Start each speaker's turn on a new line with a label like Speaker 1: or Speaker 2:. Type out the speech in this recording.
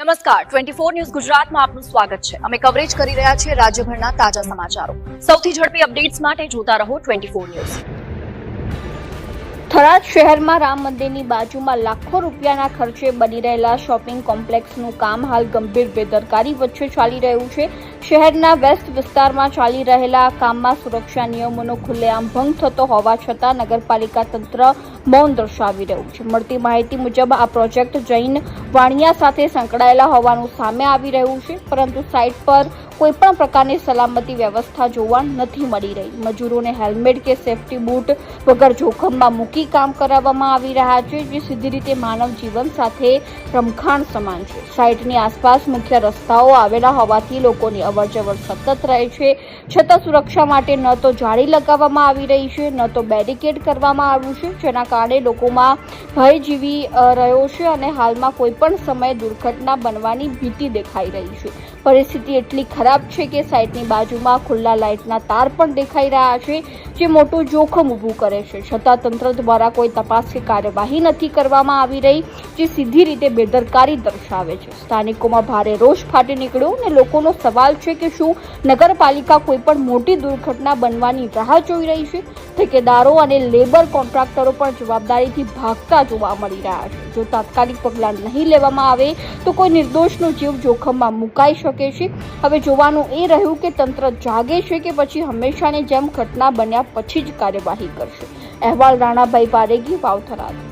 Speaker 1: નમસ્કાર 24 ન્યૂઝ ગુજરાતમાં આપનું સ્વાગત છે। અમે કવરેજ કરી રહ્યા છીએ રાજ્યભરના તાજા સમાચારો। સૌથી ઝડપી અપડેટ્સ માટે જોતા રહો 24 ન્યૂઝ।
Speaker 2: થરાદ શહેરમાં રામ મંદિરની બાજુમાં લાખો રૂપિયાના ખર્ચે બની રહેલા શોપિંગ કોમ્પ્લેક્સનું કામ હાલ ગંભીર બેદરકારી વચ્ચે ચાલી રહ્યું છે। શહેરના વેસ્ટ વિસ્તારમાં ચાલી રહેલા કામમાં સુરક્ષા નિયમોનો ખુલ્લેઆમ ભંગ થતો હોવા છતાં નગરપાલિકા તંત્ર મૌન દર્શાવી રહ્યું છે। મળતી માહિતી મુજબ આ પ્રોજેક્ટ જૈન વાણિયા સાથે સંકળાયેલા હોવાનું સામે આવી રહ્યું છે, પરંતુ સાઇટ પર કોઈપણ પ્રકારની સલામતી વ્યવસ્થા જોવા નથી મળી રહી। મજૂરોને હેલ્મેટ કે સેફટી બૂટ વગર જોખમમાં મૂકી કામ કરાવવામાં આવી રહ્યા છે, જે સીધી રીતે માનવ જીવન સાથે રમખાણ સમાન છે। સાઇટની આસપાસ મુખ્ય રસ્તાઓ આવેલા હોવાથી લોકોની અવરજવર સતત રહે છે, છતાં સુરક્ષા માટે ન તો જાળી લગાવવામાં આવી રહી છે, ન તો બેરિકેડ કરવામાં આવ્યું છે, જેના કારણે લોકોમાં ભય જીવી રહ્યો છે અને હાલમાં કોઈપણ સમયે દુર્ઘટના બનવાની ભીતિ દેખાઈ રહી છે। પરિસ્થિતિ એટલી ખરાબ છે કે સાઇટની બાજુમાં ખુલ્લા લાઇટના તાર પણ દેખાઈ રહ્યા છે, જે મોટું જોખમ ઊભું કરે છે, છતાં તંત્ર દ્વારા કોઈ તપાસ કે કાર્યવાહી નથી કરવામાં આવી રહી, જે સીધી રીતે બેદરકારી દર્શાવે છે। સ્થાનિકોમાં ભારે રોષ ફાટી નીકળ્યો અને લોકોનો સવાલ છે કે શું નગરપાલિકા કોઈ પણ મોટી દુર્ઘટના બનવાની રાહ જોઈ રહી છે? ઠેકેદારો અને લેબર કોન્ટ્રાક્ટરો પણ જવાબદારીથી ભાગતા જોવા મળી રહ્યા છે। જો તાત્કાલિક પગલાં નહીં લેવામાં આવે તો કોઈ નિર્દોષનો જીવ જોખમમાં મુકાઈ શકે છે। હવે જોવાનું એ રહ્યું કે તંત્ર જાગે છે કે પછી હંમેશાની જેમ ઘટના બન્યા પછી જ કાર્યવાહી કરશે। અહેવાલ રાણાભાઈ પારેગી, વાવ, થરાદ।